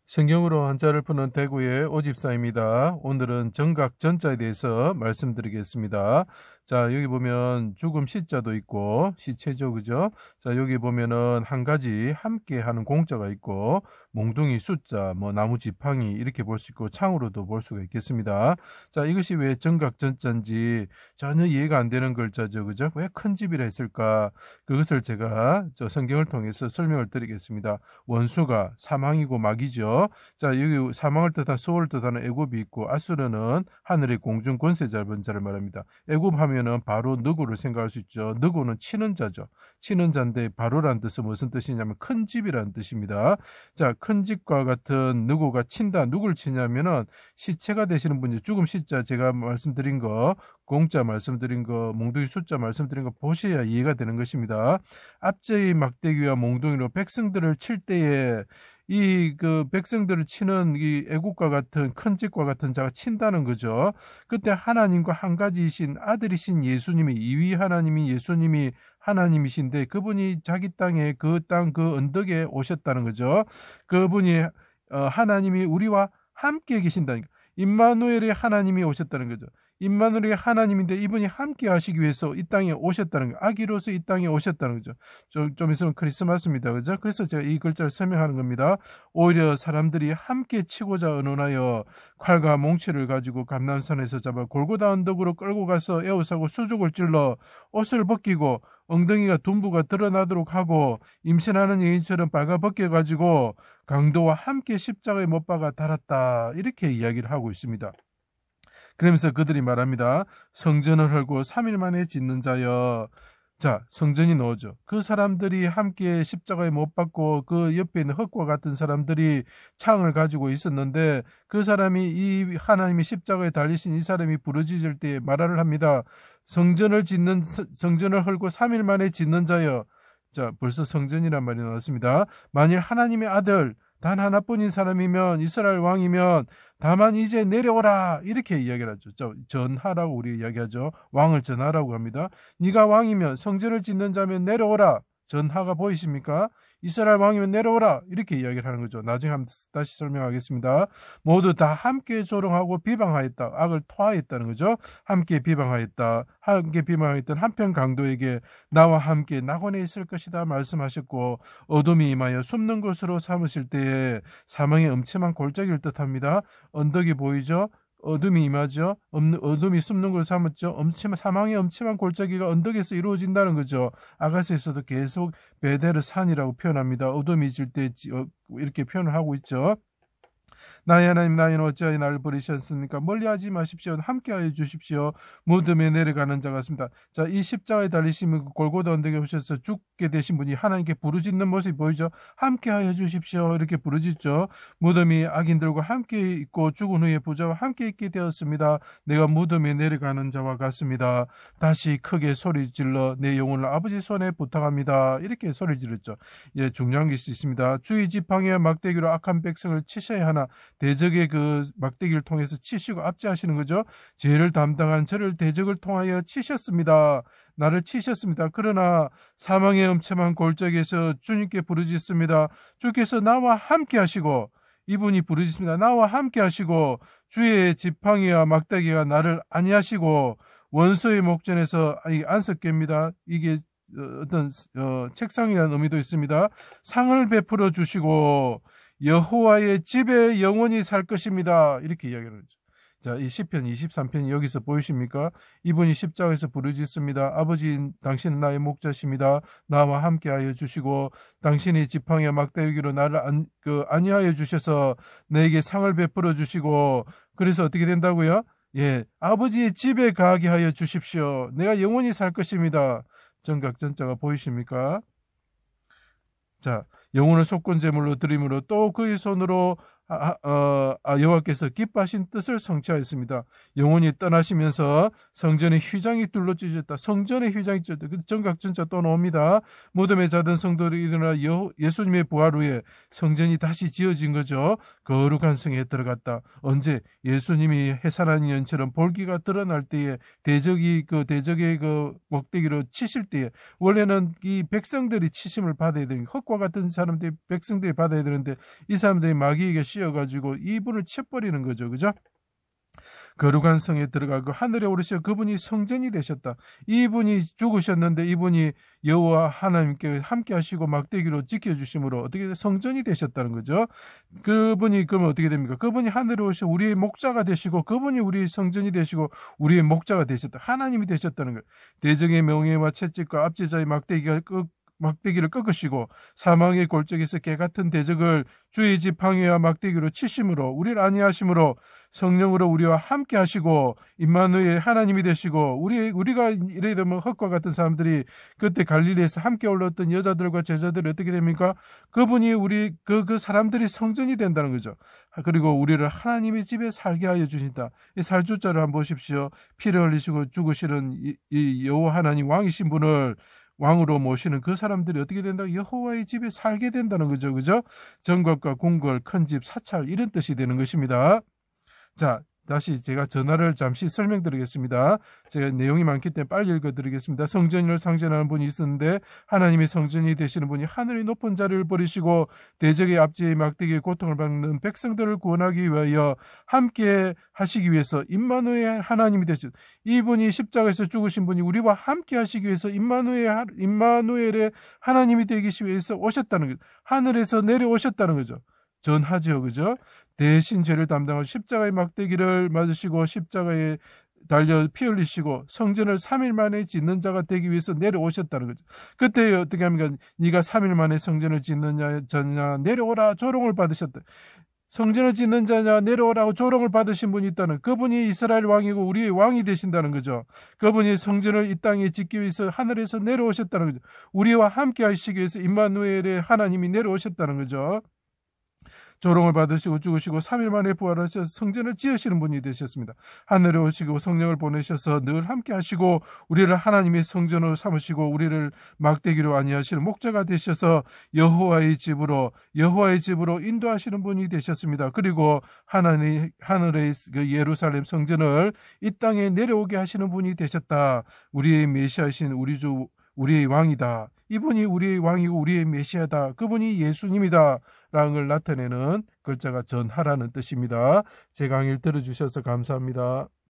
성경으로 한자를 푸는 대구의 오집사입니다. 오늘은 정각 전자에 대해서 말씀드리겠습니다. 자, 여기 보면 죽음 시자도 있고 시체죠, 그죠? 자, 여기 보면은 한 가지 함께 하는 공자가 있고 몽둥이 숫자, 뭐 나무 지팡이 이렇게 볼 수 있고 창으로도 볼 수가 있겠습니다. 자, 이것이 왜 정각 전자인지 전혀 이해가 안 되는 글자죠, 그죠? 왜 큰 집이라 했을까? 그것을 제가 성경을 통해서 설명을 드리겠습니다. 원수가 사망이고 마귀죠. 자, 여기 사망을 뜻한 수호를 뜻하는 애굽이 있고 아수르는 하늘의 공중 권세 잡은 자를 말합니다. 애굽 하면은 바로 느고를 생각할 수 있죠. 느고는 치는 자죠. 치는 자인데 바로란 뜻은 무슨 뜻이냐면 큰 집이라는 뜻입니다. 자, 큰 집과 같은 느고가 친다. 누굴 치냐면은 시체가 되시는 분이 죽음 시자 제가 말씀드린 거 공자 말씀드린 거, 몽둥이 숫자 말씀드린 거 보셔야 이해가 되는 것입니다. 앞제의 막대기와 몽둥이로 백성들을 칠 때에 이 그 백성들을 치는 이 애국과 같은 큰 집과 같은 자가 친다는 거죠. 그때 하나님과 한 가지이신 아들이신 예수님이 이위 하나님이 예수님이 하나님이신데 그분이 자기 땅에 그 땅 그 언덕에 오셨다는 거죠. 그분이 하나님이 우리와 함께 계신다니까. 임마누엘의 하나님이 오셨다는 거죠. 임마누엘이 하나님인데 이분이 함께 하시기 위해서 이 땅에 오셨다는 거. 아기로서 이 땅에 오셨다는 거죠. 좀 있으면 크리스마스입니다. 그죠? 그래서 제가 이 글자를 설명하는 겁니다. 오히려 사람들이 함께 치고자 의논하여 칼과 몽치를 가지고 감람산에서 잡아 골고다 언덕으로 끌고 가서 에워싸고 수족을 찔러 옷을 벗기고 엉덩이가 둔부가 드러나도록 하고 임신하는 여인처럼 발가벗겨 가지고 강도와 함께 십자가에 못 박아 달았다. 이렇게 이야기를 하고 있습니다. 그러면서 그들이 말합니다. 성전을 헐고 3일 만에 짓는 자여. 자, 성전이 나오죠. 그 사람들이 함께 십자가에 못 박고 그 옆에 있는 흙과 같은 사람들이 창을 가지고 있었는데 그 사람이 이 하나님이 십자가에 달리신 이 사람이 부르짖을 때 말을 합니다. 성전을 헐고 3일 만에 짓는 자여. 자, 벌써 성전이란 말이 나왔습니다. 만일 하나님의 아들 단 하나뿐인 사람이면 이스라엘 왕이면 다만 이제 내려오라 이렇게 이야기를 하죠. 전하라고 우리 이야기하죠. 왕을 전하라고 합니다. 네가 왕이면 성전을 짓는 자면 내려오라. 전하가 보이십니까? 이스라엘 왕이면 내려오라 이렇게 이야기를 하는 거죠. 나중에 한번 다시 설명하겠습니다. 모두 다 함께 조롱하고 비방하였다. 악을 토하였다는 거죠. 함께 비방하였다. 함께 비방하였던 한편 강도에게 나와 함께 낙원에 있을 것이다 말씀하셨고 어둠이 임하여 숨는 곳으로 삼으실 때에 사망의 음침한 골짜기를 뜻합니다. 언덕이 보이죠? 어둠이 임하죠. 어둠이 숨는 걸 삼았죠. 사망의 엄침한 골짜기가 언덕에서 이루어진다는 거죠. 아가스에서도 계속 베데르 산이라고 표현합니다. 어둠이 질 때 이렇게 표현을 하고 있죠. 나의 하나님 나이는 어찌하여 나를 버리셨습니까? 멀리하지 마십시오. 함께하여 주십시오. 무덤에 내려가는 자 같습니다. 자, 이 십자가에 달리시면 골고다 언덕에 오셔서 죽게 되신 분이 하나님께 부르짖는 모습이 보이죠. 함께하여 주십시오. 이렇게 부르짖죠. 무덤이 악인들과 함께 있고 죽은 후에 부자와 함께 있게 되었습니다. 내가 무덤에 내려가는 자와 같습니다. 다시 크게 소리질러 내 영혼을 아버지 손에 부탁합니다. 이렇게 소리 질렀죠. 예, 중요한 것이 있습니다. 주의 지팡이와 막대기로 악한 백성을 치셔야 하나 대적의 그 막대기를 통해서 치시고 압제하시는 거죠. 죄를 담당한 저를 대적을 통하여 치셨습니다. 나를 치셨습니다. 그러나 사망의 엄침한 골짜기에서 주님께 부르짖습니다. 주께서 나와 함께 하시고 이분이 부르짖습니다. 나와 함께 하시고 주의 지팡이와 막대기가 나를 안위하시고 원수의 목전에서 안석계입니다. 이게 어떤 책상이라는 의미도 있습니다. 상을 베풀어 주시고 여호와의 집에 영원히 살 것입니다. 이렇게 이야기를 하죠. 자, 이 시편 23편이 여기서 보이십니까? 이분이 십자가에서 부르짖습니다. 아버지, 당신은 나의 목자십니다. 나와 함께하여 주시고 당신이 지팡이와 막대기로 나를 안위하여 주셔서 내게 상을 베풀어 주시고 그래서 어떻게 된다고요? 예, 아버지의 집에 가게 하여 주십시오. 내가 영원히 살 것입니다. 정각전자가 보이십니까? 자, 영혼을 속건 제물로 드림으로 또 그의 손으로 여호와께서 기뻐하신 뜻을 성취하였습니다. 영혼이 떠나시면서 성전의 휘장이 둘러 찢어졌다. 성전의 휘장이 찢어졌다. 정각전자 또 나옵니다. 무덤에 자던 성도들이 일어나 예수님의 부활 후에 성전이 다시 지어진 거죠. 거룩한 성에 들어갔다. 언제? 예수님이 해산한 연처럼 볼기가 드러날 때에 대적의 그 목대기로 치실 때에 원래는 이 백성들이 치심을 받아야 되는 헛과 같은 사람들이 백성들이 받아야 되는데 이 사람들이 마귀에게 씌어가지고 이분을 쳐버리는 거죠. 그죠? 거룩한 성에 들어가고 하늘에 오르셔 그분이 성전이 되셨다. 이분이 죽으셨는데 이분이 여호와 하나님께 함께 하시고 막대기로 지켜주심으로 어떻게 성전이 되셨다는 거죠. 그분이 그러면 어떻게 됩니까? 그분이 하늘에 오셔 우리의 목자가 되시고 그분이 우리의 성전이 되시고 우리의 목자가 되셨다. 하나님이 되셨다는 거예요. 대적의 명예와 채찍과 압제자의 막대기를 꺾으시고 사망의 골짜기에서 개같은 대적을 주의 집 방해와 막대기로 치심으로 우리를 안위하심으로 성령으로 우리와 함께 하시고 임마누엘 하나님이 되시고 우리가 이래 되면 헛과 같은 사람들이 그때 갈릴리에서 함께 올랐던 여자들과 제자들이 어떻게 됩니까? 그분이 우리 그 사람들이 성전이 된다는 거죠. 그리고 우리를 하나님의 집에 살게 하여 주신다. 이 살주자를 한번 보십시오. 피를 흘리시고 죽으시는 이 여호와 하나님 왕이신 분을 왕으로 모시는 그 사람들이 어떻게 된다? 여호와의 집에 살게 된다는 거죠. 그죠? 정궐과 궁궐, 큰 집, 사찰 이런 뜻이 되는 것입니다. 자, 다시 제가 전화를 잠시 설명드리겠습니다. 제가 내용이 많기 때문에 빨리 읽어드리겠습니다. 성전을 상징하는 분이 있었는데 하나님의 성전이 되시는 분이 하늘의 높은 자리를 버리시고 대적의 압제의 막대기의 고통을 받는 백성들을 구원하기 위하여 함께 하시기 위해서 임마누엘 하나님이 되신 이분이 십자가에서 죽으신 분이 우리와 함께 하시기 위해서 임마누엘의 하나님이 되기 위해서 오셨다는 거죠. 하늘에서 내려오셨다는 거죠. 전하지요. 그죠? 대신 죄를 담당하고 십자가의 막대기를 맞으시고 십자가에 달려 피 흘리시고 성전을 3일 만에 짓는 자가 되기 위해서 내려오셨다는 거죠. 그때 어떻게 합니까? 네가 3일 만에 성전을 짓느냐 자냐 내려오라 조롱을 받으셨다. 성전을 짓는 자냐 내려오라고 조롱을 받으신 분이 있다는 그분이 이스라엘 왕이고 우리의 왕이 되신다는 거죠. 그분이 성전을 이 땅에 짓기 위해서 하늘에서 내려오셨다는 거죠. 우리와 함께 하시기 위해서 임마누엘의 하나님이 내려오셨다는 거죠. 조롱을 받으시고 죽으시고 3일 만에 부활하셔서 성전을 지으시는 분이 되셨습니다. 하늘에 오시고 성령을 보내셔서 늘 함께 하시고 우리를 하나님의 성전으로 삼으시고 우리를 막대기로 안위하시는 목자가 되셔서 여호와의 집으로 인도하시는 분이 되셨습니다. 그리고 하늘의 그 예루살렘 성전을 이 땅에 내려오게 하시는 분이 되셨다. 우리의 메시아이신 우리 주 우리의 왕이다. 이분이 우리의 왕이고 우리의 메시아다. 그분이 예수님이다. 라는 걸 나타내는 글자가 전하라는 뜻입니다. 제 강의를 들어주셔서 감사합니다.